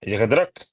Jy gedruk.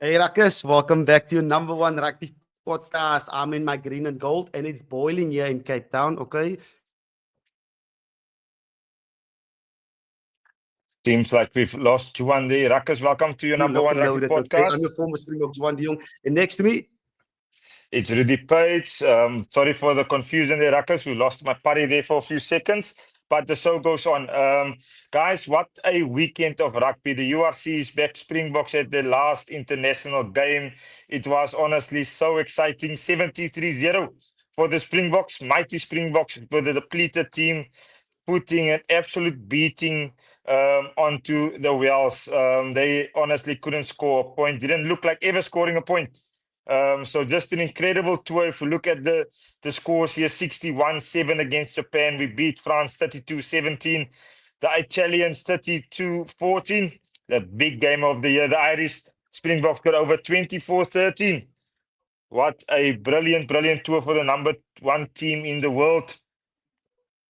Hey Ruckus, welcome back to your number one rugby podcast. I'm in my green and gold and it's boiling here in Cape Town, okay? Seems like we've lost Juan there. Ruckus, welcome to your number one rugby Loaded, okay? I'm podcast. your former Springboks Juan de Jong. And next to me, It's Rudy Page. Sorry for the confusion there, Ruckus. We lost my buddy there for a few seconds, but the show goes on. Guys, what a weekend of rugby. The URC is back. Springboks had their last international game. It was honestly so exciting. 73-0 for the Springboks. Mighty Springboks with a depleted team, putting an absolute beating onto the Wales. They honestly couldn't score a point. Didn't look like ever scoring a point. So just an incredible tour. If you look at the scores here, 61-7 against Japan. We beat France 32-17. The Italians 32-14. The big game of the year. The Irish Springboks got over 24-13. What a brilliant, brilliant tour for the number one team in the world.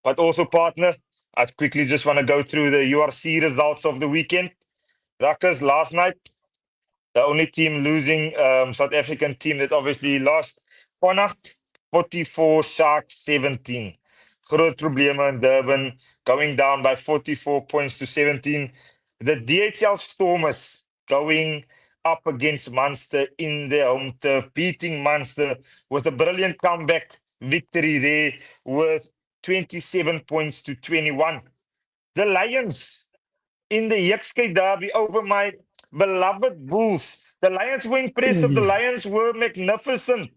But also, partner, I quickly just want to go through the URC results of the weekend. Ruckus, last night, the only team losing, South African team that obviously lost. Connacht, 44, Sharks 17. Groot probleme in Durban, going down by 44 points to 17. The DHL Stormers going up against Munster in their home turf, beating Munster with a brilliant comeback victory there with 27 points to 21. The Lions in the Yexke Derby over my beloved Bulls. The Lions were impressive. The Lions were magnificent.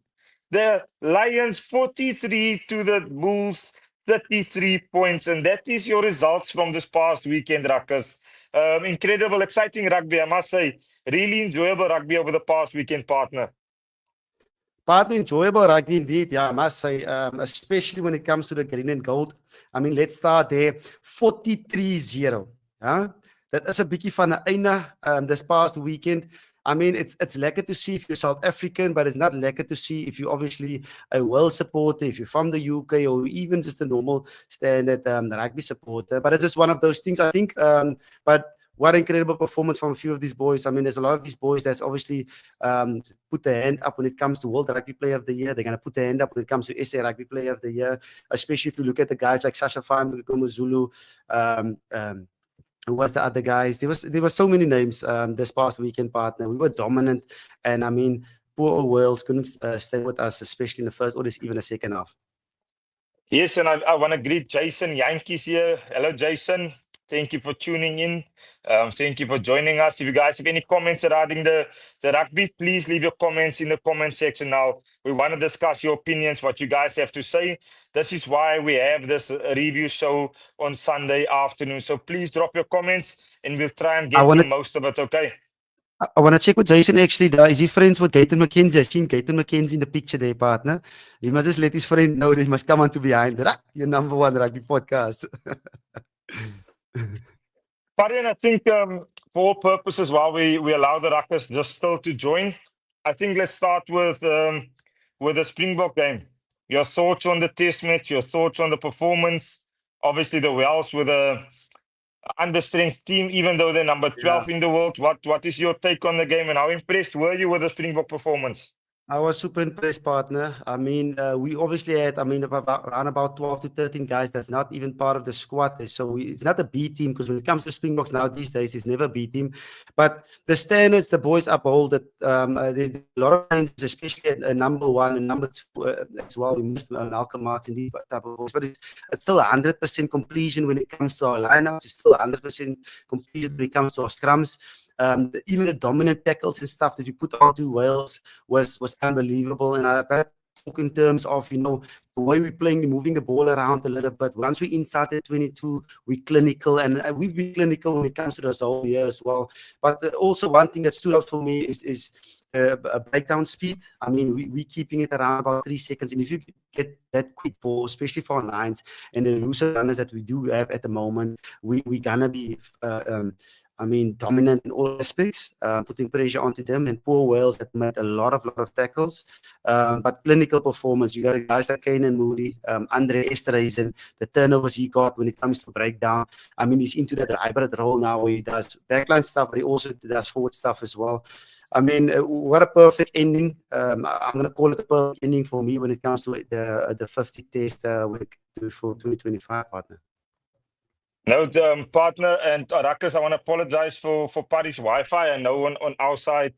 The Lions 43 to the Bulls 33 points. And that is your results from this past weekend, Ruckus. Incredible, exciting rugby, I must say. Really enjoyable rugby over the past weekend, partner. partner, enjoyable rugby indeed. Yeah, I must say, especially when it comes to the green and gold. I mean, let's start there. 43-0. Huh? That is a biggie van 'n einde this past weekend. I mean, it's lekker to see if you're South African, but it's not lekker to see if you're obviously a world supporter, if you're from the UK, or even just a normal standard rugby supporter. But it's just one of those things, I think. But what incredible performance from a few of these boys. I mean, there's a lot of these boys that's obviously put their hand up when it comes to World Rugby Player of the Year. They're going to put their hand up when it comes to SA Rugby Player of the Year, especially if you look at the guys like Sacha, Zulu, who was the other guys? There were so many names this past weekend, partner. We were dominant, and I mean, poor old Wales couldn't stay with us, especially in the first or even the second half. Yes, and I want to greet Jason Yankees here. Hello, Jason. Thank you for tuning in. Thank you for joining us. If you guys have any comments regarding the rugby, please leave your comments in the comment section now. We want to discuss your opinions, what you guys have to say. This is why we have this review show on Sunday afternoon. So please drop your comments and we'll try and get through most of it, okay? I want to check with Jason actually. Is he friends with Gayton McKenzie? I've seen Gayton McKenzie in the picture there, partner. He must just let his friend know that he must come on to Behind the Ruck, your number one rugby podcast. Pardon, I think for all purposes, while we allow the Ruckers just still to join, I think let's start with the Springbok game. Your thoughts on the test match, your thoughts on the performance. Obviously, the Wales with a under-strength team, even though they're number 12 in the world. What is your take on the game and how impressed were you with the Springbok performance? I was super impressed, partner. I mean, we obviously had, I mean, around about 12 to 13 guys. That's not even part of the squad. So it's not a B team because when it comes to Springboks now these days, it's never a B team. But the standards, the boys uphold it. A lot of times, especially at number one and number two as well. We missed Malcolm Martin, these type of boys. But it's still 100% completion when it comes to our lineups. It's still 100% completion when it comes to our scrums. Even the dominant tackles and stuff that we put onto Wales was unbelievable. And I've got to talk in terms of, you know, the way we're playing, moving the ball around a little bit. Once we inside the 22, we're clinical, and we've been clinical when it comes to this whole year as well. But also one thing that stood out for me is a breakdown speed. I mean, we keeping it around about 3 seconds. And if you get that quick ball, especially for our nines and the looser runners that we do have at the moment, we're going to be I mean, dominant in all aspects, putting pressure onto them. And poor Wales that made a lot of tackles. But clinical performance, you got guys like Kane and Moody, Andre Esterhuizen, the turnovers he got when it comes to breakdown. I mean, he's into that hybrid role now where he does backline stuff, but he also does forward stuff as well. I mean, what a perfect ending. I'm going to call it a perfect ending for me when it comes to the 50 test for 2025, partner. No, partner and Ruckus, I want to apologize for Paddy's Wi-Fi. I know on our side,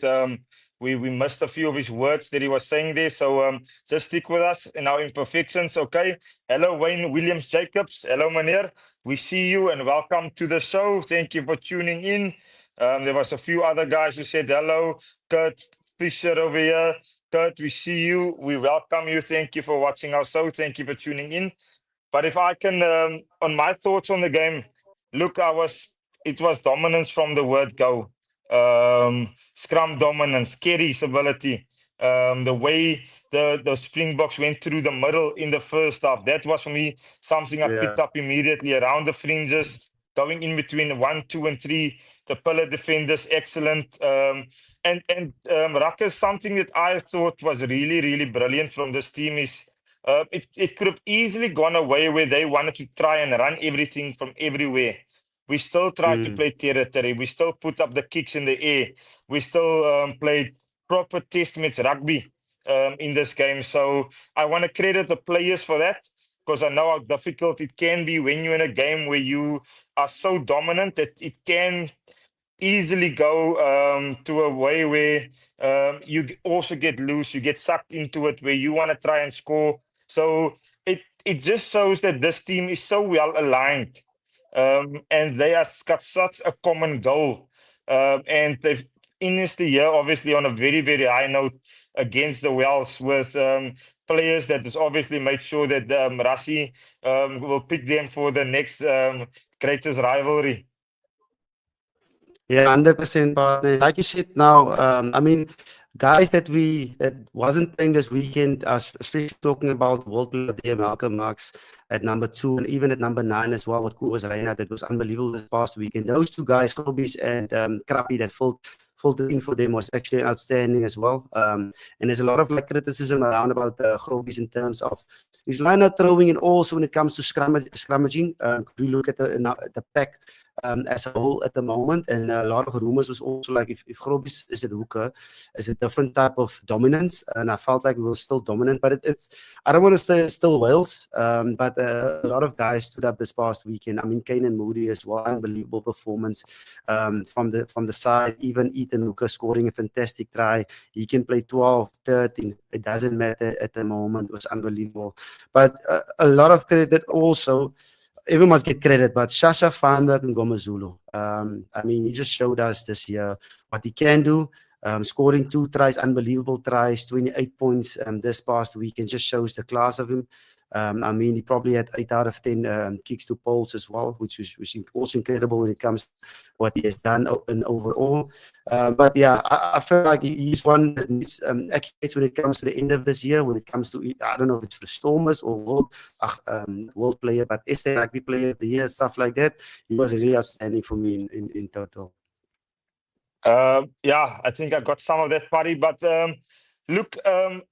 we missed a few of his words that he was saying there. So just stick with us in our imperfections, okay? Hello, Wayne Williams Jacobs. Hello, Meneer. We see you and welcome to the show. Thank you for tuning in. There was a few other guys who said hello. Kurt Fisher over here. Kurt, we see you. We welcome you. Thank you for watching our show. Thank you for tuning in. But if I can, on my thoughts on the game, look, it was dominance from the word go. Scrum dominance, Kerry's ability, the way the Springboks went through the middle in the first half. That was for me something I picked up immediately around the fringes, going in between 1, 2, and 3. The pillar defenders, excellent. And Ruckus, something that I thought was really, really brilliant from this team is. It could have easily gone away where they wanted to try and run everything from everywhere. We still tried to play territory. We still put up the kicks in the air. We still played proper test match rugby in this game. So I want to credit the players for that because I know how difficult it can be when you're in a game where you are so dominant that it can easily go to a way where you also get loose, you get sucked into it where you want to try and score. So it just shows that this team is so well aligned, and they have got such a common goal, and they've finished the year obviously on a very, very high note against the Welsh with players that has obviously made sure that Rassie will pick them for the next greatest rivalry. Yeah, 100%, partner. Like you said now, I mean, guys that wasn't playing this weekend, especially talking about world player there, Malcolm Marx at number 2, and even at number 9 as well, with Koos Reina, that was unbelievable this past weekend. Those two guys, Grobbies and Krappie, that filled the in for them was actually outstanding as well. And there's a lot of criticism around about Grobbies in terms of his line-out throwing, and also when it comes to scrummaging. We look at the pack as a whole at the moment, and a lot of rumors was also like if Grobbies is a hooker, is a different type of dominance, and I felt like we were still dominant, but it's I don't want to say it's still Wales, but a lot of guys stood up this past weekend. I mean, Kane and Moody as well, unbelievable performance from the side. Even Ethan Hooker scoring a fantastic try. He can play 12, 13. It doesn't matter at the moment. It was unbelievable, but a lot of credit also. Everyone must get credit, but Sacha, Feinberg, and Gomezulu. I mean, he just showed us this year what he can do. Scoring 2 tries, unbelievable tries, 28 points this past week, and just shows the class of him. I mean, he probably had 8 out of 10 kicks to poles as well, which was also incredible when it comes to what he has done in overall. But yeah, I feel like he's one that needs accolades when it comes to the end of this year, when it comes to, I don't know if it's the Stormers or world player, but SA Rugby Player of the Year, stuff like that. He was really outstanding for me in total. Yeah, I think I got some of that, Paddy. But look,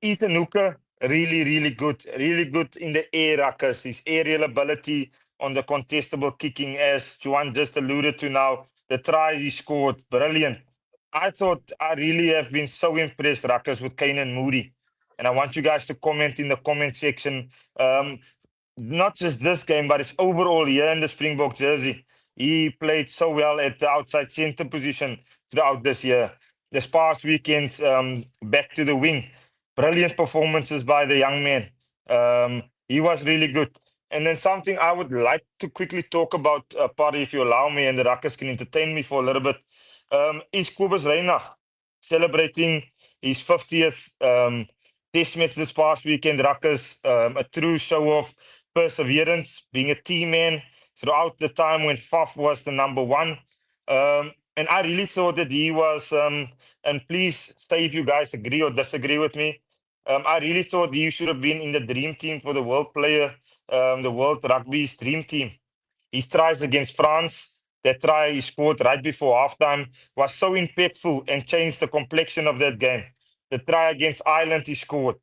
Ethan Hooker, really good in the air, Ruckus. His aerial ability on the contestable kicking, as Juan just alluded to now, the tries he scored, brilliant. I thought I really have been so impressed, Ruckus, with Kane and Moody. And I want you guys to comment in the comment section. Um, not just this game, but his overall year in the Springbok jersey. He played so well at the outside centre position throughout this year. This past weekend, back to the wing. Brilliant performances by the young man. He was really good. And then something I would like to quickly talk about, Party, if you allow me, and the Ruckers can entertain me for a little bit, is Kobus Reinach celebrating his 50th test match this past weekend. Ruckers, a true show of perseverance, being a team man throughout the time when Faf was the number one. And I really thought that he was, and please say if you guys agree or disagree with me. I really thought he should have been in the dream team for the world player, the world rugby's dream team. His tries against France, that try he scored right before halftime, was so impactful and changed the complexion of that game. The try against Ireland he scored,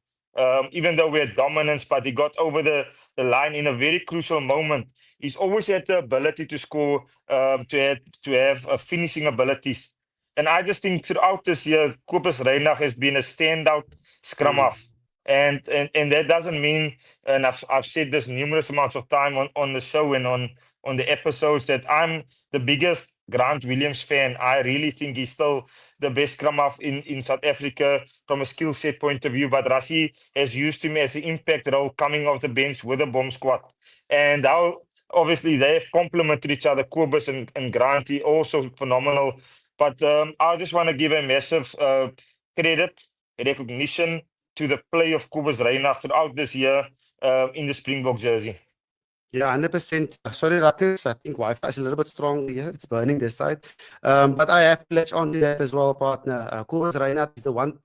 even though we had dominance, but he got over the line in a very crucial moment. He's always had the ability to score, to have finishing abilities. And I just think throughout this year, Kobus Reinach has been a standout scrum Mm. half. And that doesn't mean, and I've said this numerous amounts of time on the show and on the episodes, that I'm the biggest Grant Williams fan. I really think he's still the best scrum half in South Africa from a skill set point of view. But Rassie has used him as an impact role coming off the bench with a bomb squad. And how obviously they have complemented each other, Kobus and Granty, also phenomenal. But I just want to give a massive credit, recognition to the play of Kobus Reinach throughout this year in the Springbok jersey. Yeah, 100%. Sorry, Ratus. I think Wi-Fi is a little bit strong here. It's burning this side. But I have to latch on to that as well, partner. Kobus Reinhardt is the one.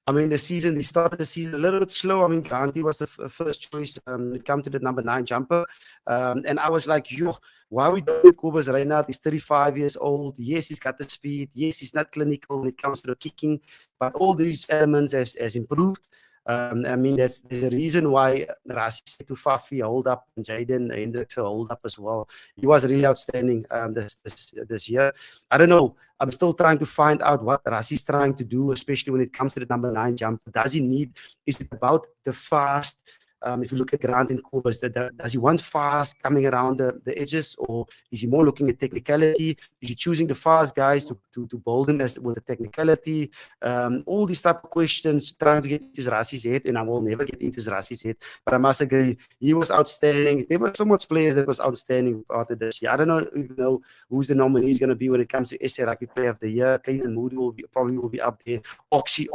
I mean, the season, he started the season a little bit slow. I mean, Granty was the first choice when it comes to the number 9 jumper. And I was like, yo, why are we doing Kobus Reinhardt? He's 35 years old. Yes, he's got the speed. Yes, he's not clinical when it comes to the kicking. But all these elements has improved. I mean, there's a reason why Rassie said to Fafi, hold up, and Jaden Hendricks hold up as well. He was really outstanding this year. I don't know. I'm still trying to find out what Rassie's trying to do, especially when it comes to the number 9 jump. Does he need, is it about the fast? If you look at Grant and Kobus, does he want fast coming around the edges, or is he more looking at technicality? Is he choosing the fast guys to bowl them with the technicality? All these type of questions, trying to get into Rassie's head, and I will never get into Rassie's head. But I must agree, he was outstanding. There were so much players that was outstanding after this year. I don't know who's the nominee is going to be when it comes to SA Rugby Player of the Year. Kane and Moody probably will be up there. Oxy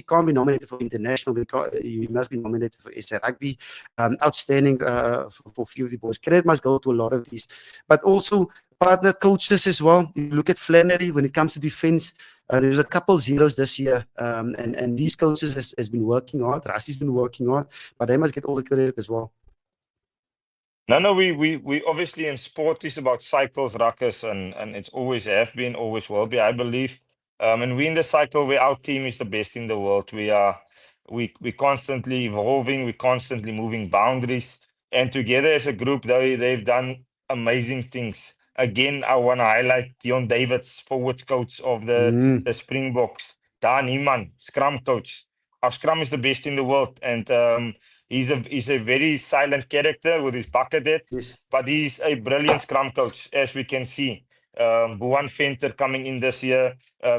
can't be nominated for international because he must be nominated for SA Rugby. Outstanding for a few of the boys. Credit must go to a lot of these, but also partner coaches as well. You look at Flannery when it comes to defense. There's a couple zeros this year, and these coaches has been working hard. Rassie's been working hard, but they must get all the credit as well. No, we obviously in sport is about cycles, Ruckus, and it's always have been, always will be, I believe. And we in the cycle where our team is the best in the world. We constantly evolving, we constantly moving boundaries, and together as a group, they've done amazing things. Again, I want to highlight Dion Davids, forwards coach of the Springboks, Dan Iman, scrum coach. Our scrum is the best in the world, and he's a very silent character with his bucket head, Yes. but he's a brilliant scrum coach, as we can see. Buan Venter coming in this year,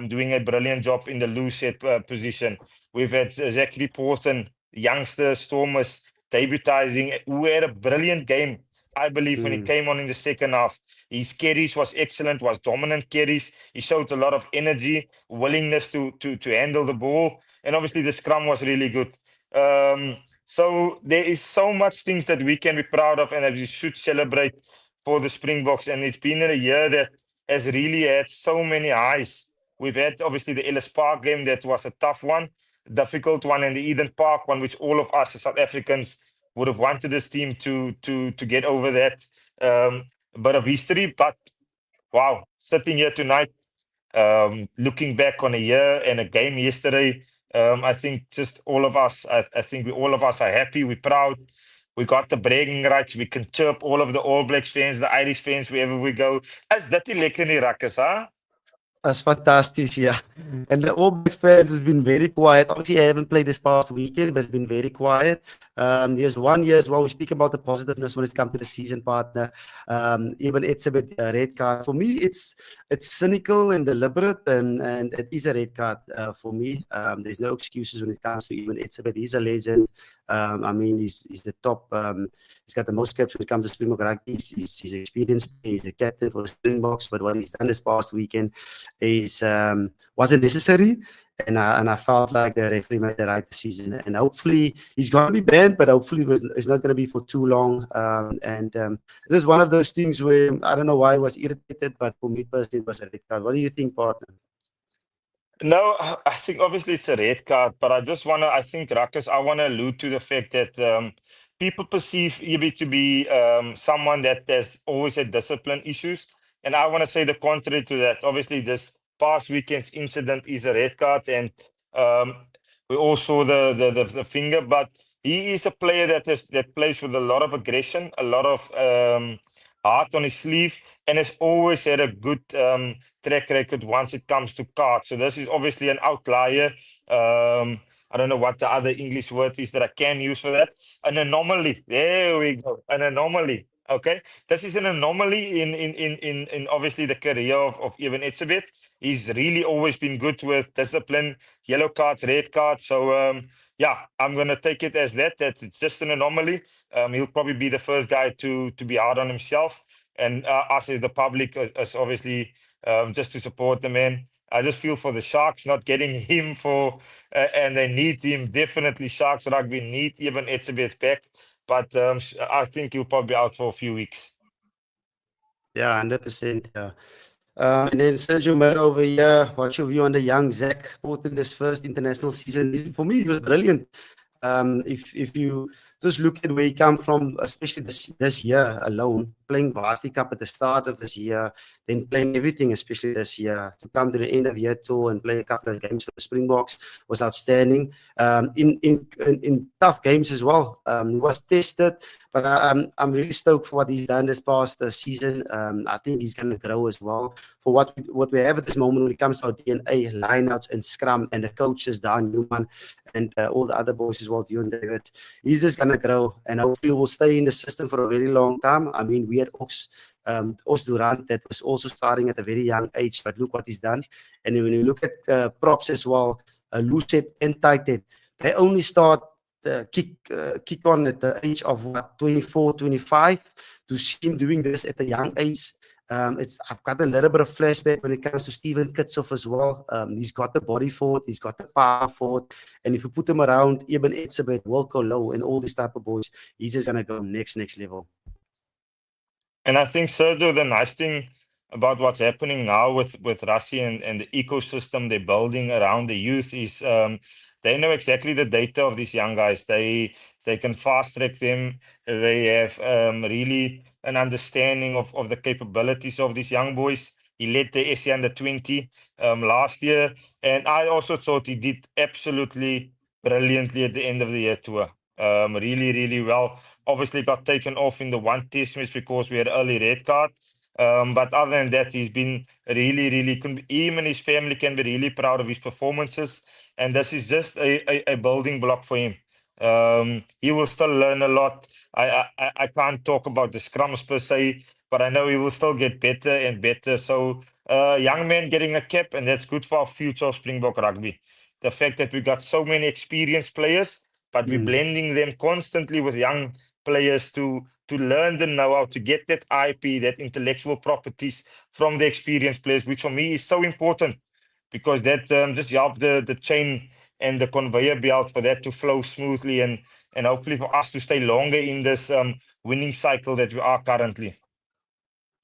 doing a brilliant job in the loose head position. We've had Zachary Porton, youngster Stormers, debutizing, who had a brilliant game, I believe, when he came on in the second half. His carries was excellent, was dominant carries. He showed a lot of energy, willingness to handle the ball, and obviously the scrum was really good. So there is so much things that we can be proud of and that we should celebrate for the Springboks. And it's been in a year that has really had so many highs. We've had obviously the Ellis Park game that was a tough one, difficult one, and the Eden Park one, which all of us as South Africans would have wanted this team to get over that bit of history. But wow, sitting here tonight, looking back on a year and a game yesterday, I think just all of us, I think all of us are happy, we're proud. We got the bragging rights. We can chirp all of the All Blacks fans, the Irish fans, wherever we go. As dat die lekker in die rakkes, huh? That's fantastic, yeah. And the All Blacks fans has been very quiet. Obviously, I haven't played this past weekend, but it's been very quiet. There's 1 year as well. We speak about the positiveness when it comes to the season partner. Even it's a bit red card. For me, it's cynical and deliberate, and it is a red card for me. There's no excuses when it comes to even it's a bit. He's a legend. I mean, he's the top. He's got the most caps when it comes to Springbok rugby. He's experienced. He's a captain for the Springboks. But what he's done this past weekend is wasn't necessary, and I felt like the referee made the right decision. And hopefully he's going to be banned, but hopefully it's not going to be for too long. This is one of those things where I don't know why I was irritated, but for me personally, it was a red card. What do you think, partner? No, I think obviously it's a red card, but I think, Ruckus, I want to allude to the fact that people perceive Ibi to be someone that has always had discipline issues. And I want to say the contrary to that. Obviously, this past weekend's incident is a red card, and um, we all saw the finger, but he is a player that plays with a lot of aggression, a lot of heart on his sleeve, and has always had a good track record once it comes to cards. So this is obviously an outlier. I don't know what the other English word is that I can use for that. An anomaly. There we go. An anomaly. Okay. This is an anomaly in obviously the career of Evan Etzebeth. He's really always been good with discipline, yellow cards, red cards. So yeah, I'm gonna take it as that. That it's just an anomaly. He'll probably be the first guy to be hard on himself. And us as the public is obviously just to support the man. I just feel for the Sharks not getting him and they need him. Definitely, Sharks rugby need even Etzebeth back. But I think he'll probably be out for a few weeks. Yeah, 100%. Yeah. And then Sergio Miller over here. What's your view on the young Zach Port in this first international season? For me, it was brilliant. If you just look at where he come from, especially this year alone, playing Varsity Cup at the start of this year, then playing everything, especially this year, to come to the end of year two and play a couple of games for the Springboks was outstanding. In tough games as well, he was tested, but I'm really stoked for what he's done this past season. I think he's going to grow as well. For what we have at this moment when it comes to our DNA, lineouts and scrum, and the coaches, Dan Newman, and all the other boys as well, Dion David, he's just going to grow, and hopefully will stay in the system for a very long time. I mean, we had Os Durant that was also starting at a very young age, but look what he's done. And when you look at props as well, Lucet and Tighthead, they only start kick on at the age of what, 24, 25. To see him doing this at a young age, I've got a little bit of flashback when it comes to Steven Kitsoff as well. He's got the body for it, he's got the power for it, and if you put him around Eben Etzebeth, Wilco Low, and all these type of boys, he's just gonna go next level. And I think, Sergio, the nice thing about what's happening now with Rassi and the ecosystem they're building around the youth is they know exactly the data of these young guys. They can fast track them. They have really an understanding of the capabilities of these young boys. He led the SA under 20 last year, and I also thought he did absolutely brilliantly at the end of the year tour. Really well. Obviously got taken off in the one test match because we had early red card. But other than that, he's been really him and his family can be really proud of his performances. And this is just a building block for him. He will still learn a lot. I can't talk about the scrums per se, but I know he will still get better and better. So young man getting a cap, and that's good for our future of Springbok rugby. The fact that we got so many experienced players, but we're blending them constantly with young players to learn the know-how, to get that IP, that intellectual properties from the experienced players, which for me is so important because that just helps the chain and the conveyor belt for that to flow smoothly and hopefully for us to stay longer in this winning cycle that we are currently.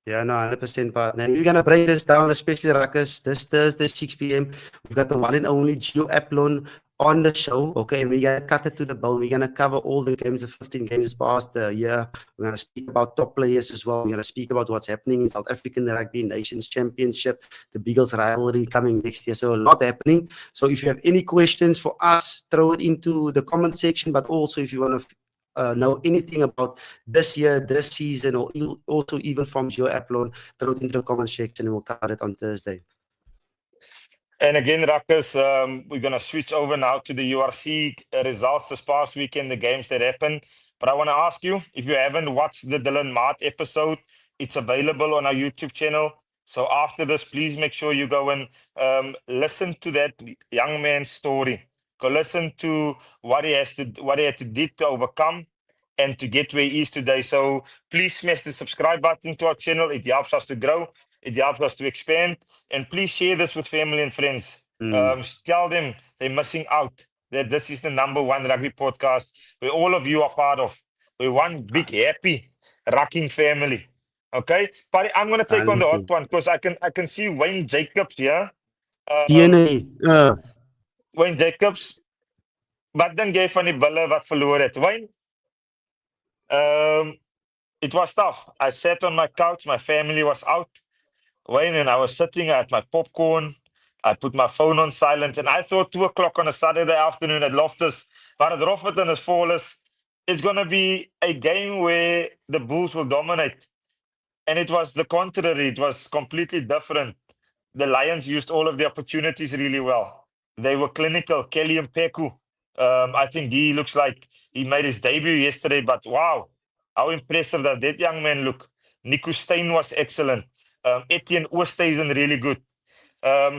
Yeah, no, 100%, partner. And we're going to break this down, especially Ruckus, this Thursday, 6 p.m. We've got the one and only Geo Aplon on the show, okay? And we're going to cut it to the bone. We're going to cover all the games, the 15 games past the year. We're going to speak about top players as well. We're going to speak about what's happening in South African Rugby Nations Championship, the Beagles rivalry coming next year. So a lot happening. So if you have any questions for us, throw it into the comment section. But also if you want to know anything about this year, this season, or also even from Geo Aplon, throw it into the comment section and we'll cover it on Thursday. And again, Ruckus, we're going to switch over now to the URC results this past weekend, the games that happened. But I want to ask you, if you haven't watched the Dylan Mart episode, it's available on our YouTube channel. So after this, please make sure you go and listen to that young man's story. Go listen to what he had to did to overcome and to get where he is today. So please smash the subscribe button to our channel. It helps us to grow. It helps us to expand. And please share this with family and friends. Tell them they're missing out, that this is the number one rugby podcast where all of you are part of. We're one big, happy, rocking family. Okay? But I'm going to take on the hot one because I can see Wayne Jacobs here. DNA. Wayne Jacobs. But then gave van die bulle wat verloor het. Wayne, it was tough. I sat on my couch. My family was out. Wayne, and I was sitting at my popcorn. I put my phone on silent, and I thought 2 o'clock on a Saturday afternoon at Loftus, waar het rof met in is vol is, it's going to be a game where the Bulls will dominate. And it was the contrary. It was completely different. The Lions used all of the opportunities really well. They were clinical. Kelly and Peku. I think he looks like he made his debut yesterday, but wow, how impressive does that young man look. Nico Steyn was excellent. Etienne Oosthuizen really good.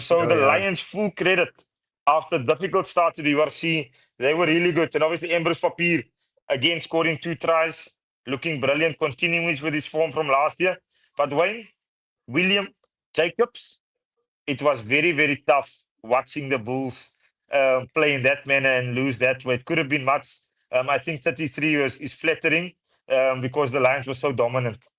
So the Lions, full credit. After a difficult start to the URC, they were really good. And obviously Ambrose Papier, again, scoring 2 tries, looking brilliant, continuing with his form from last year. But Wayne, William, Jacobs, it was very, very tough watching the Bulls play in that manner and lose that way. It could have been much. I think 33 is flattering because the Lions were so dominant.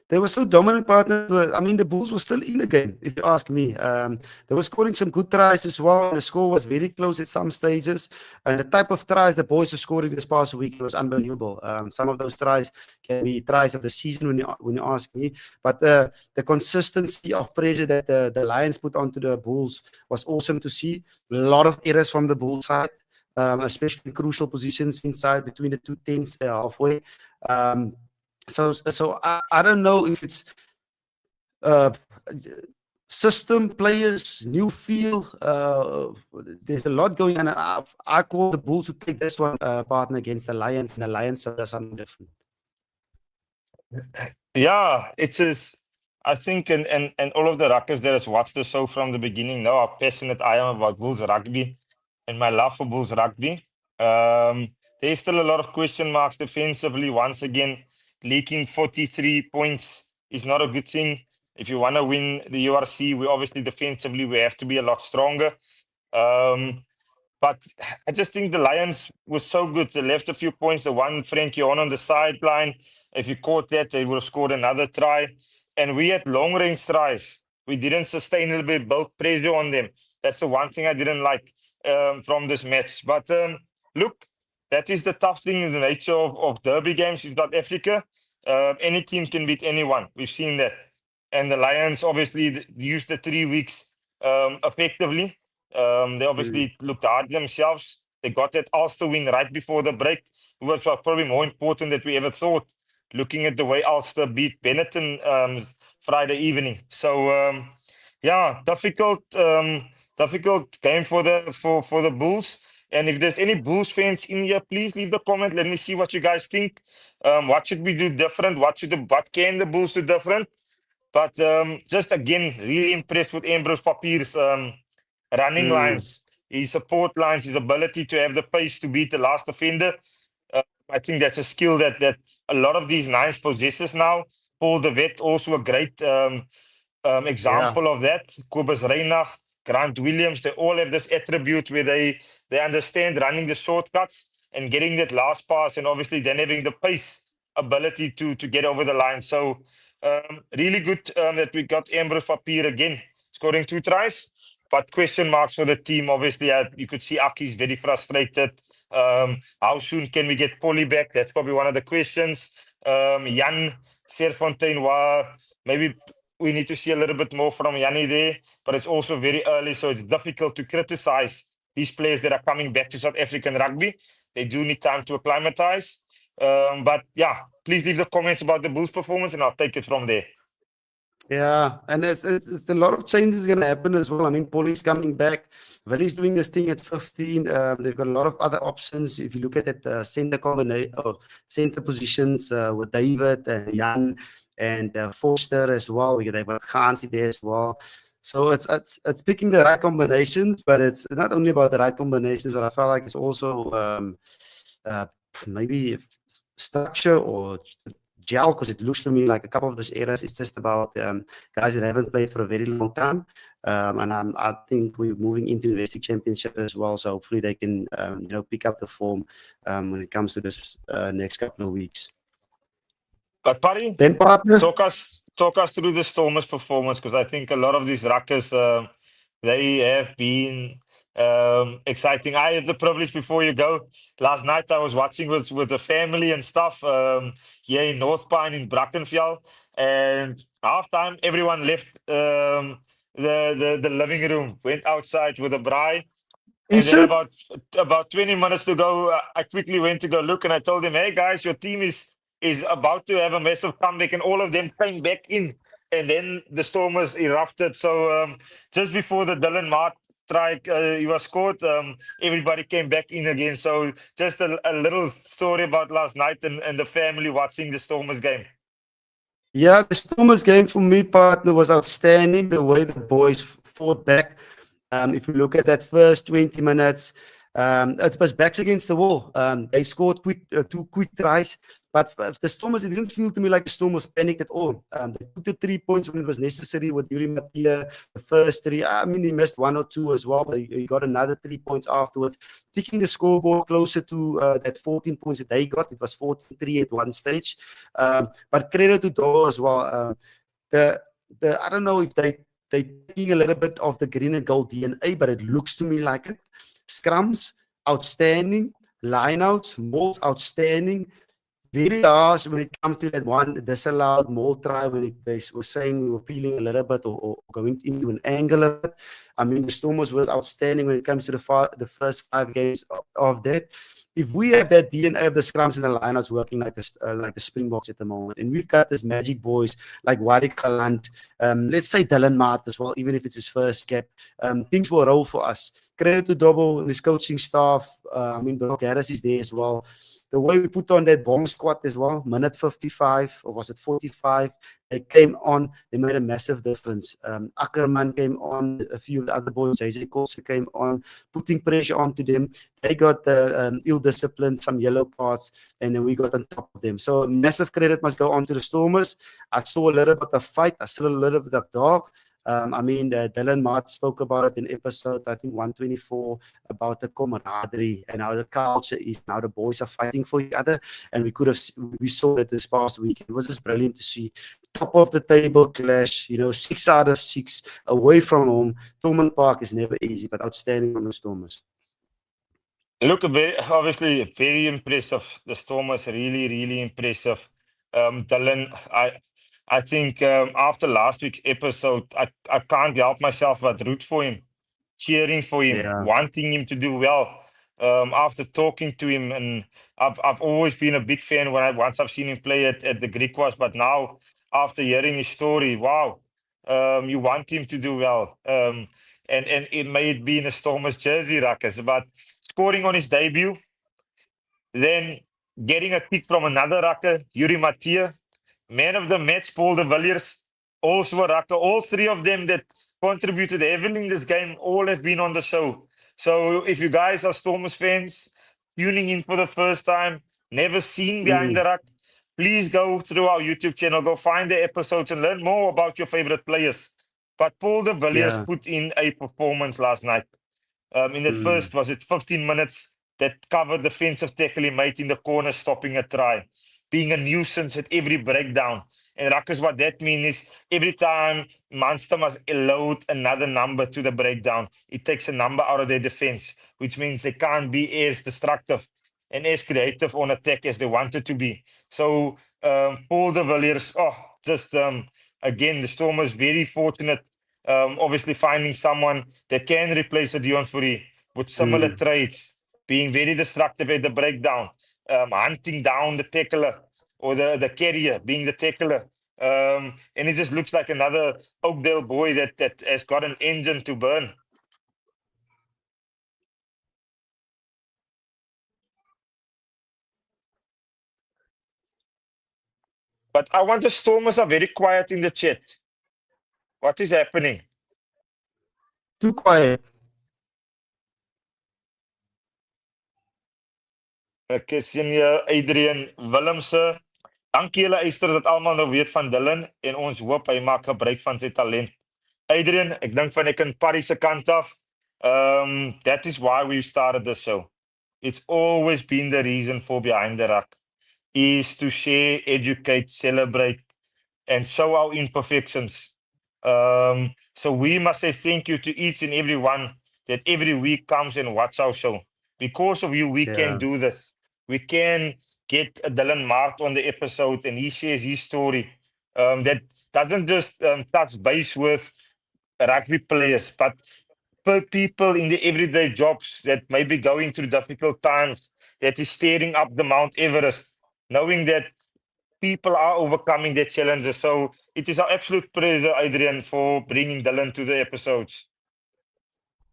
They were so dominant, partner. I mean, the Bulls were still in the game, if you ask me. They were scoring some good tries as well. And the score was very close at some stages. And the type of tries the boys were scoring this past week was unbelievable. Some of those tries can be tries of the season when you ask me. But the consistency of pressure that the Lions put onto the Bulls was awesome to see. A lot of errors from the Bulls side, especially in crucial positions inside between the 2 tents halfway. So I don't know if it's system players, new feel. There's a lot going on. I call the Bulls to take this one partner against the Lions, and the Lions are something different. Yeah, it is. I think, and all of the Ruckers that has watched the show from the beginning know how passionate I am about Bulls rugby and my love for Bulls rugby. There's still a lot of question marks defensively. Once again, leaking 43 points is not a good thing. If you want to win the URC, we obviously defensively we have to be a lot stronger. But I just think the Lions were so good. They left a few points. The one Frankie on the sideline. If you caught that, they would have scored another try. And we had long range tries. We didn't sustainably build pressure on them. That's the one thing I didn't like from this match. But look, that is the tough thing in the nature of derby games in South Africa. Any team can beat anyone. We've seen that. And the Lions obviously used the 3 weeks effectively. They obviously looked hard themselves. They got that Ulster win right before the break, which was probably more important than we ever thought, looking at the way Ulster beat Benetton Friday evening. So, yeah, difficult game for the Bulls. And if there's any Bulls fans in here, please leave a comment. Let me see what you guys think. What should we do different? What can the Bulls do different? But just again, really impressed with Ambrose Papier's running lines, his support lines, his ability to have the pace to beat the last offender. I think that's a skill that a lot of these nines possesses now. Paul de Wet, also a great example of that. Kobus Reinach, Grant Williams, they all have this attribute where they understand running the shortcuts and getting that last pass, and obviously then having the pace ability to get over the line. So really good that we got Ambrose Papier again, scoring 2 tries. But question marks for the team. Obviously, you could see Aki's very frustrated. How soon can we get Polly back? That's probably one of the questions. Jan Serfontein, maybe we need to see a little bit more from Yanni there, but it's also very early, so it's difficult to criticize these players that are coming back to South African rugby. They do need time to acclimatize. But yeah, please leave the comments about the Bulls' performance, and I'll take it from there. Yeah, and it's a lot of changes going to happen as well. I mean, Paulie's coming back. Veli's doing this thing at 15. They've got a lot of other options. If you look at it, center combination or center positions with David and Jan and Foster as well. They've got Hansi there as well. So it's picking the right combinations, but it's not only about the right combinations, but I feel like it's also uh, maybe structure or gel, because it looks to me like a couple of those eras it's just about guys that haven't played for a very long time, and I think we're moving into the domestic championship as well, so hopefully they can pick up the form when it comes to this next couple of weeks. But Paddy, Then partner. talk us through the Stormers' performance, because I think a lot of these ruckers, they have been exciting. I had the privilege, before you go, last night I was watching with the family and stuff here in North Pine in Brackenfell, and halftime everyone left the living room, went outside with a braai. And Is then it? about 20 minutes to go, I quickly went to go look, and I told them, "Hey guys, your team is about to have a massive comeback," and all of them came back in. And then the Stormers erupted. So just before the Dylan Mart try he was scored, everybody came back in again. So just a little story about last night and the family watching the Stormers game. Yeah, the Stormers game for me, partner, was outstanding. The way the boys fought back. If you look at that first 20 minutes, it was backs against the wall. They scored two quick tries, but the Stormers, it didn't feel to me like the Stormers panicked at all. They took the 3 points when it was necessary with Yuri Mattia, the first three. I mean, he missed one or two as well, but he got another 3 points afterwards, taking the scoreboard closer to that 14 points that they got. It was 14-3 at one stage. But credit to Doro as well. The I don't know if they're taking a little bit of the green and gold DNA, but it looks to me like it. Scrums, outstanding. Lineouts, mauls, outstanding. Very harsh when it comes to that one disallowed maul try when they were saying we were peeling a little bit or going into an angle of it. I mean, the Stormers was outstanding when it comes to the first 5 games of that. If we have that DNA of the scrums and the lineouts working like the Springboks at the moment, and we've got this magic boys like Wadi Kaland, let's say Dylan Mart as well, even if it's his first cap, things will roll for us. Credit to Dobbo and his coaching staff. I mean, Brock Harris is there as well. The way we put on that bomb squad as well, minute 55, or was it 45, they came on, they made a massive difference. Ackerman came on, a few of the other boys, JJ Kosa came on, putting pressure onto them. They got ill-disciplined, some yellow cards, and then we got on top of them. So massive credit must go on to the Stormers. I saw a little bit of fight, I saw a little bit of dog. I mean, Dylan Mart spoke about it in episode, I think, 124, about the camaraderie and how the culture is, now the boys are fighting for each other. And we saw it this past week. It was just brilliant to see. Top of the table clash, 6 out of 6 away from home. Thomond Park is never easy, but outstanding from the Stormers. Look, obviously very impressive. The Stormers really, really impressive. Dylan, I think after last week's episode, I can't help myself but root for him, cheering for him, Yeah. wanting him to do well. After talking to him, and I've always been a big fan once I've seen him play at the Griquas, but now after hearing his story, wow, you want him to do well. And it may be in a Stormers jersey, Ruckus, but scoring on his debut, then getting a kick from another rucker, Yuri Mattia, man of the match, Paul de Villiers, also a rucker. All 3 of them that contributed heavily in this game all have been on the show. So if you guys are Stormers fans, tuning in for the first time, never seen Behind the Ruck, please go through our YouTube channel, go find the episodes and learn more about your favorite players. But Paul de Villiers Yeah. put in a performance last night. In the first, was it 15 minutes, that covered defensive tackle he made in the corner, stopping a try, being a nuisance at every breakdown. And Ruckus, what that means is every time Munster must load another number to the breakdown, it takes a number out of their defense, which means they can't be as destructive and as creative on attack as they wanted to be. So Paul de Villiers, just again, the Stormers very fortunate, obviously finding someone that can replace a Dion Fourie with similar traits, being very destructive at the breakdown, hunting down the tackler or the carrier, being the tackler, And he just looks like another Oakdale boy that has got an engine to burn. But I want the Stormers are very quiet in the chat. What is happening? Too quiet. Ek sien hier Adrian Willemse. Dankie julle eisters dat almal nou weet van Dylan en ons hoop hy maak gebruik van sy talent. Adrian, ek dink van ek in Parry se kant af. That is why we started the show. It's always been the reason for Behind the Ruck is to share, educate, celebrate and show our imperfections. So we must say thank you to each and every one that every week comes and watch our show. Because of you, we can do this. We can get Dylan Mart on the episode and he shares his story that doesn't just touch base with rugby players, but people in the everyday jobs that may be going through difficult times, that is staring up the Mount Everest, knowing that people are overcoming their challenges. So it is our absolute pleasure, Adrian, for bringing Dylan to the episodes.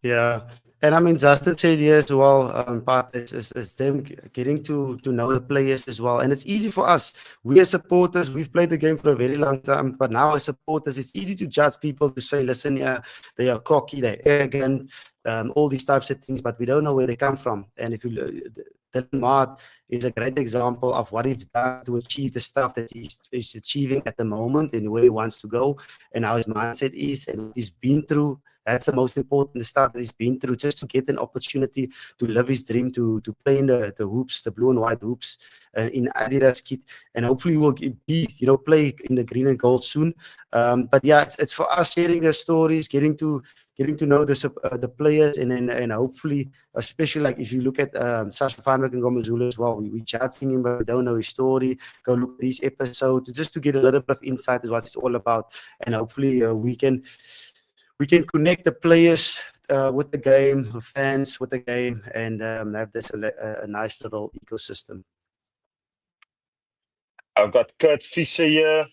Yeah, and I mean Justin said here as well. Part is them getting to know the players as well, and it's easy for us. We as supporters, we've played the game for a very long time, but now as supporters, it's easy to judge people to say, listen, yeah, they are cocky, they're arrogant, all these types of things, but we don't know where they come from. And if you Dylan Mart is a great example of what he's done to achieve the stuff that he's achieving at the moment and where he wants to go and how his mindset is and what he's been through. That's the most important, the stuff that he's been through, just to get an opportunity to live his dream, to play in the hoops, the blue and white hoops in Adidas kit, and hopefully will be, play in the green and gold soon. But yeah, it's for us sharing their stories, getting to know the players, and hopefully, especially like if you look at Sacha and Gomezula as well, we chatting him, but we don't know his story. Go look at these episodes just to get a little bit of insight as what it's all about, and hopefully we can connect the players with the game, the fans with the game, and have this a nice little ecosystem. I've got Kurt Fisher here.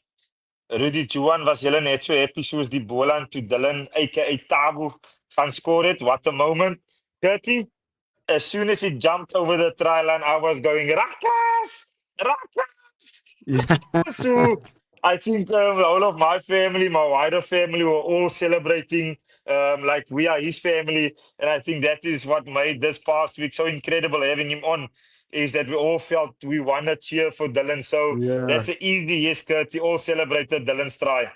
Rudy and Juan was julle net so happy soos die Boland toe Dylan aka Tabu gaan score het. What a moment. Kurtie, as soon as he jumped over the try line, I was going, Rakas! Rakas! Yeah. So I think all of my family, my wider family were all celebrating like we are his family. And I think that is what made this past week so incredible having him on, is that we all felt we want to cheer for Dylan. So that's an easy yes, Kurt. You all celebrated Dylan's try.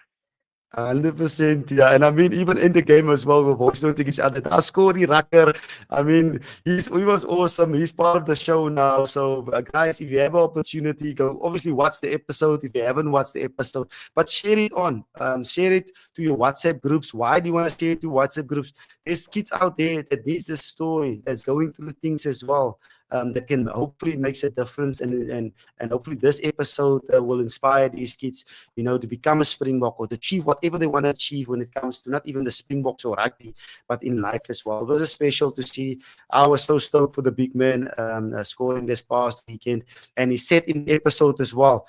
100%, yeah. And I mean, even in the game as well, we're voice noting each other. I scored the Rucker. I mean, he was awesome. He's part of the show now. So, guys, if you have an opportunity, go obviously watch the episode if you haven't watched the episode. But share it on. Share it to your WhatsApp groups. Why do you want to share it to WhatsApp groups? There's kids out there that needs this story, that's going through things as well. That can hopefully makes a difference, and hopefully this episode will inspire these kids, to become a Springbok or to achieve whatever they want to achieve when it comes to not even the Springboks or rugby, but in life as well. It was special to see. I was so stoked for the big man scoring this past weekend, and he said in the episode as well,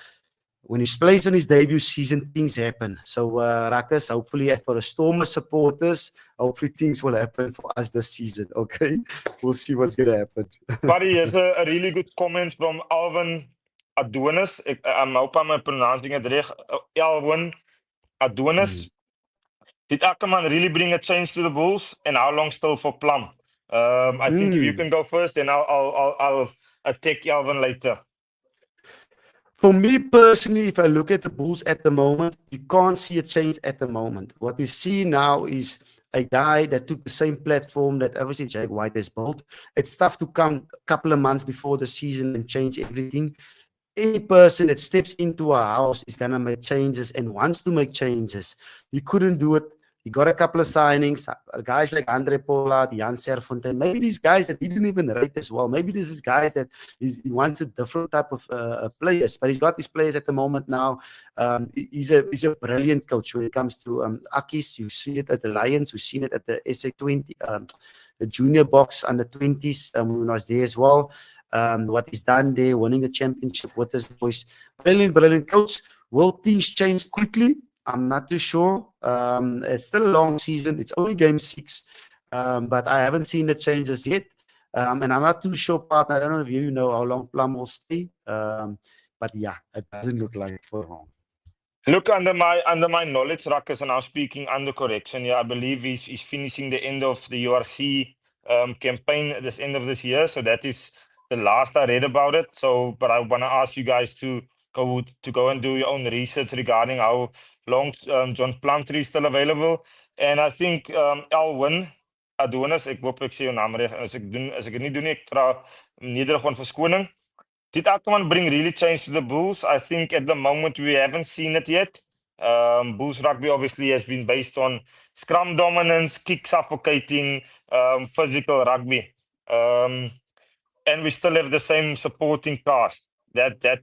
when he plays on his debut season, things happen. So, Rakas, hopefully for the Stormers supporters, hopefully things will happen for us this season, okay? We'll see what's going to happen. Buddy, here's a really good comment from Alvin Adonis. I hope I'm pronouncing it right. Alvin Adonis. Did Ackerman really bring a change to the Bulls? And how long still for Plum? I think if you can go first, and I'll attack Alvin later. For me personally, if I look at the Bulls at the moment, you can't see a change at the moment. What we see now is a guy that took the same platform that obviously Jake White has built. It's tough to come a couple of months before the season and change everything. Any person that steps into a house is going to make changes and wants to make changes. You couldn't do it. He got a couple of signings, guys like Andre Pollard, Jan Serfontein. Maybe these guys that he didn't even rate as well. Maybe this is guys that he wants a different type of players. But he's got these players at the moment now. He's a brilliant coach when it comes to Akis. You've seen it at the Lions. We've seen it at the SA20, the junior box under 20s when I was there as well. What he's done there, winning the championship with his boys. Brilliant coach Will things change quickly? I'm not too sure. It's still a long season. It's only game 6, but I haven't seen the changes yet. And I'm not too sure, partner. I don't know if you know how long Plum will stay. But yeah, it doesn't look like for long. Look, under my knowledge, Ruckus, and I'm speaking under correction. Yeah, I believe he's finishing the end of the URC campaign at this end of this year. So that is the last I read about it. So, but I want to ask you guys to go and do your own research regarding how long John Plumtree is still available. And I think Alwyn Adonis, ek hoop ek sê jou naam reg. As ek dit nie doen nie, ek vra nederig om verskoning. Did Atman bring really change to the Bulls? I think at the moment we haven't seen it yet. Bulls rugby obviously has been based on scrum dominance, kick suffocating, physical rugby. And we still have the same supporting cast.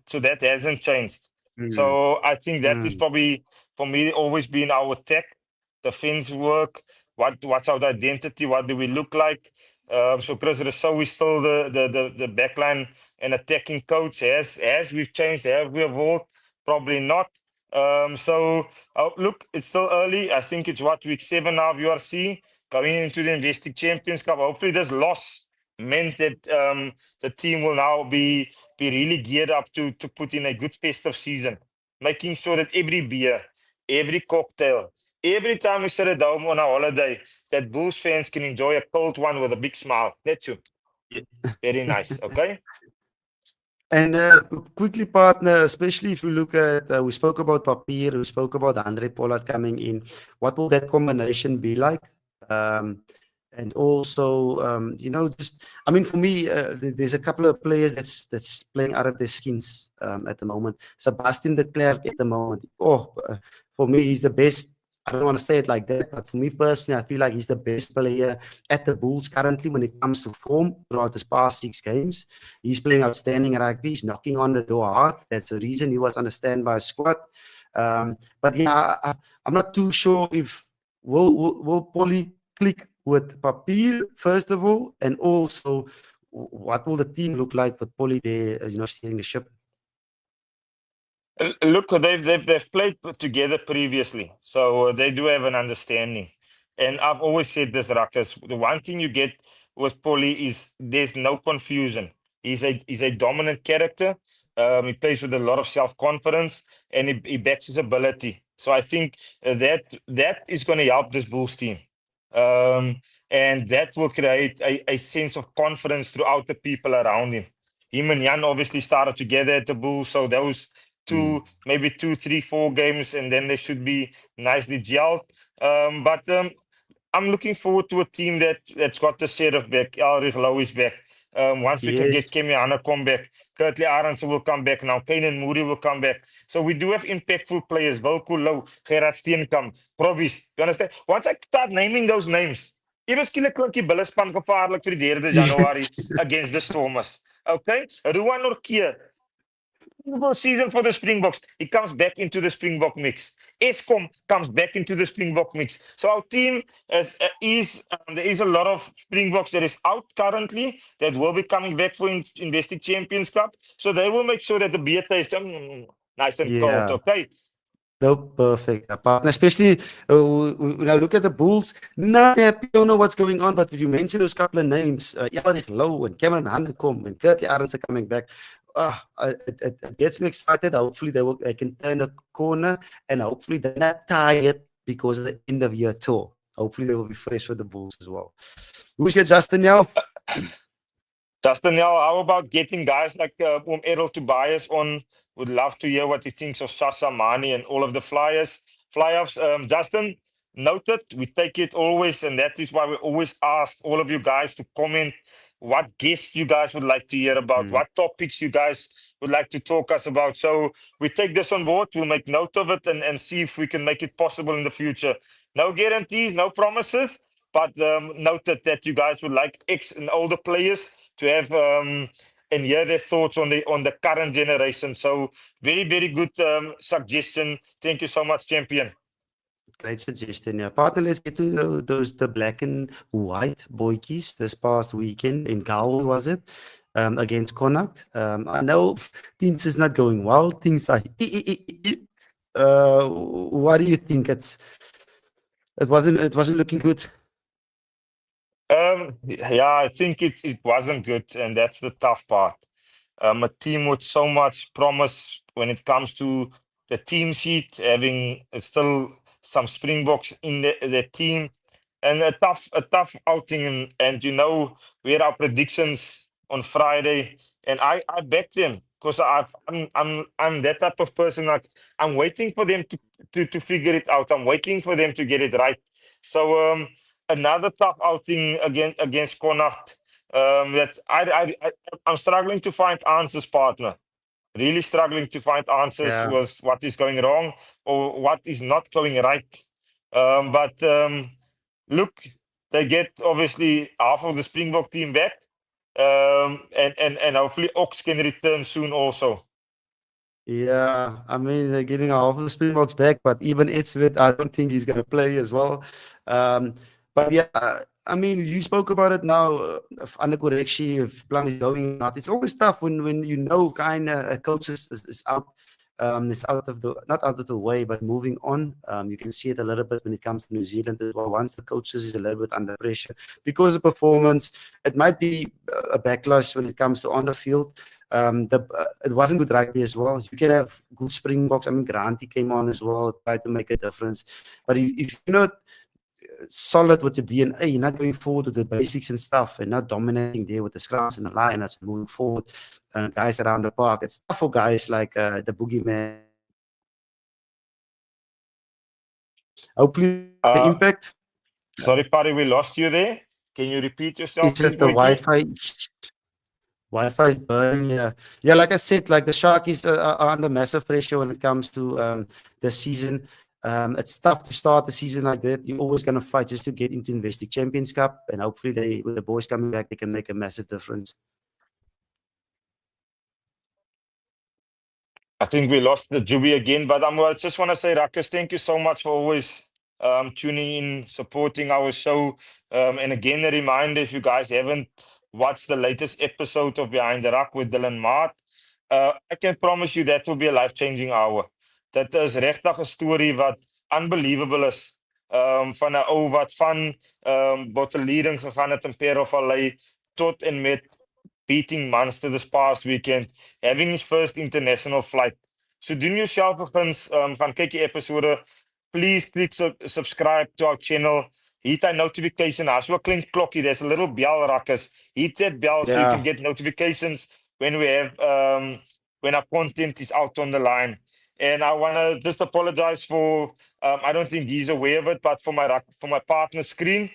So that hasn't changed. So I think that is probably, for me, always been our tech, defense work. What's our identity? What do we look like? So Chris Rousseau is still the backline and attacking coach. Has we've changed? Have we evolved? Probably not. Look, it's still early. I think it's week 7 now of URC going into the Investing Champions Cup. Hopefully, this loss meant that the team will now be really geared up to put in a good festive season, making sure that every beer, every cocktail, every time we sit at home on a holiday, that Bulls fans can enjoy a cold one with a big smile. That's you. Yeah. Very nice. Okay. And quickly, partner, especially if you look at, we spoke about Papier, we spoke about Andre Pollard coming in. What will that combination be like? And also, just, I mean, for me, there's a couple of players that's playing out of their skins at the moment. Sebastian de Klerk at the moment. For me, he's the best. I don't want to say it like that, but for me personally, I feel like he's the best player at the Bulls currently when it comes to form throughout his past 6 games. He's playing outstanding rugby. He's knocking on the door hard. That's the reason he was on the standby squad. But yeah, I'm not too sure if will Polly click with Papier first of all, and also what will the team look like with Polly there, steering the ship. Look, they've played together previously, so they do have an understanding. And I've always said this, Ruckus, the one thing you get with Polly is there's no confusion. He's a dominant character. He plays with a lot of self-confidence, and he backs his ability. So I think that is going to help this Bulls team. And that will create a sense of confidence throughout the people around him. Him and Jan obviously started together at the Bulls, so those maybe 2, 3, 4 games, and then they should be nicely gelled. But I'm looking forward to a team that's got the set of back. Ulrich Lowe is back. Once we can get Kemi Hanna come back, Kurtley Arendse will come back now. Kanan Moody will come back. So we do have impactful players. Wilco Low, Gerard Steenkamp, Provis. You understand? Once I start naming those names, ewe skielik klink die Bullespan gevaarlik vir die 3de Januarie against the Stormers. Okay? Ruan Orkeer, season for the Springboks. He comes back into the Springbok mix. Eskom comes back into the Springbok mix. So our team there is a lot of Springboks that is out currently that will be coming back for Investing Champions Cup. So they will make sure that the beer tastes nice and cold. Okay. So perfect, partner. Especially when I look at the Bulls, not happy, don't know what's going on. But if you mention those couple of names, Ulrich Lowe and Cameron Handekom and Kurtley Arendse coming back, it gets me excited. Hopefully they can turn a corner, and hopefully they're not tired because of the end of year tour. Hopefully they will be fresh for the Bulls as well. Who's your Justin now? Justin, how about getting guys like Errol Tobias on? Would love to hear what he thinks of Sacha, Mani, and all of the flyhalves. Justin, noted. We take it always, and that is why we always ask all of you guys to comment what guests you guys would like to hear about, what topics you guys would like to talk us about. So we take this on board. We'll make note of it and see if we can make it possible in the future. No guarantees, no promises, but noted that you guys would like ex and older players to have and hear their thoughts on the current generation. So very, very good suggestion. Thank you so much, champion. Great suggestion. Yeah, partner, let's get to the black and white boykies this past weekend in Gaul, was it? Against Connacht. I know things is not going well. Things are What do you think? It wasn't looking good. Yeah, I think it wasn't good, and that's the tough part. A team with so much promise when it comes to the team sheet, having still some Springboks in the team, and a tough outing, and we had our predictions on Friday, and I backed them because I'm that type of person. Like, I'm waiting for them to figure it out. I'm waiting for them to get it right. So another tough outing against Connacht. That I'm struggling to find answers, partner. Really struggling to find answers Yeah. with what is going wrong or what is not going right. But look, they get obviously half of the Springbok team back, and hopefully Ox can return soon also. Yeah, I mean they're getting half of the Springboks back, but even Edswit, I don't think he's going to play as well. Um, but yeah, I mean you spoke about it now. If under correction, if plan is going or not, it's always tough when kind of a coach is out. Is out of the not out of the way, but moving on. You can see it a little bit when it comes to New Zealand as well. Once the coaches is a little bit under pressure because of performance, it might be a backlash when it comes to on the field. It wasn't good rugby as well. You can have good Springboks. I mean, Granty came on as well, tried to make a difference. But if you're not solid with the DNA, you're not going forward with the basics and stuff, and not dominating there with the scrums and the lineups and moving forward, guys around the park. It's tough for guys like the boogeyman. Hopefully, the Uh, impact Sorry, Pari, we lost you there. Can you repeat yourself, is please, that the Boyki? Wi-Fi is burning. Yeah. Like I said, like the Sharkies are under massive pressure when it comes to the season. It's tough to start the season like that. You're always going to fight just to get into Investing Champions Cup, and hopefully, with the boys coming back, they can make a massive difference. I think we lost the Juby again, but I just want to say, Ruckus, thank you so much for always tuning in, supporting our show. And again, a reminder, if you guys haven't watched the latest episode of Behind the Ruck with Dylan Mart, I can promise you that will be a life-changing hour. That is regtig 'n storie wat unbelievable is. Van 'n ou wat van botteliering gegaan het in Perofvallei tot en met beating Munster this past weekend, having his first international flight. So doen yourself a guns van kyk die episode. Please click subscribe to our channel. Hit that notification. As we klein klokkie, there's a little bell, Ruckus. Hit that bell so you can Yeah. get notifications when we have when our content is out on the line. And I want to just apologize for I don't think he's aware of it, but for my partner's screen,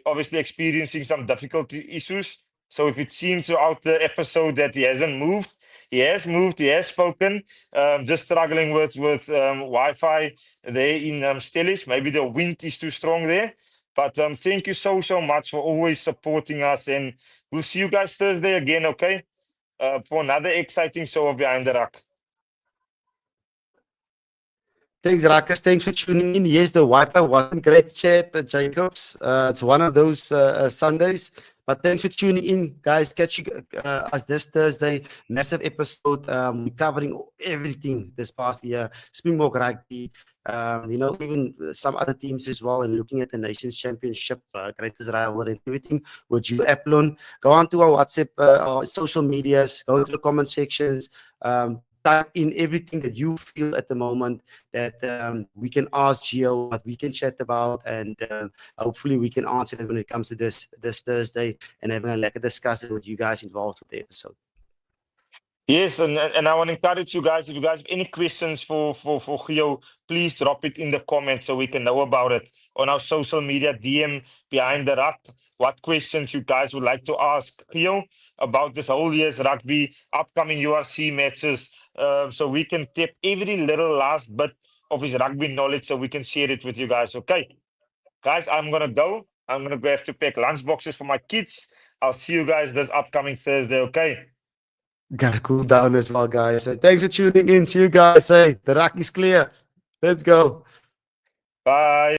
obviously experiencing some difficulty issues. So if it seems throughout the episode that he hasn't moved, he has moved, he has spoken, just struggling with Wi-Fi there in Stellish. Maybe the wind is too strong there. But thank you so much for always supporting us, and we'll see you guys Thursday again, okay? For another exciting show of Behind the Ruck. Thanks, Rakas. Thanks for tuning in. Yes, the Wi-Fi wasn't great, chat, Jacobs. It's one of those Sundays. But thanks for tuning in, guys. Catch you us this Thursday. Massive episode. We're covering everything this past year. Springbok rugby. Even some other teams as well, and looking at the Nations Championship, greatest rivalry, and everything with you, Eplon. Go on to our WhatsApp, our social medias. Go into the comment sections. Type in everything that you feel at the moment that we can ask Gio, what we can chat about, and hopefully we can answer it when it comes to this Thursday and having a discussion with you guys involved with the episode. Yes, and I want to encourage you guys, if you guys have any questions for Gio, please drop it in the comments so we can know about it on our social media, DM Behind the Ruck. What questions you guys would like to ask Gio about this whole year's rugby, upcoming URC matches, so we can tap every little last bit of his rugby knowledge so we can share it with you guys, okay? Guys, I'm going to go. I'm going to have to pack lunch boxes for my kids. I'll see you guys this upcoming Thursday, okay? Gotta cool down as well, guys. So thanks for tuning in. See you guys. Hey, the rack is clear. Let's go. Bye.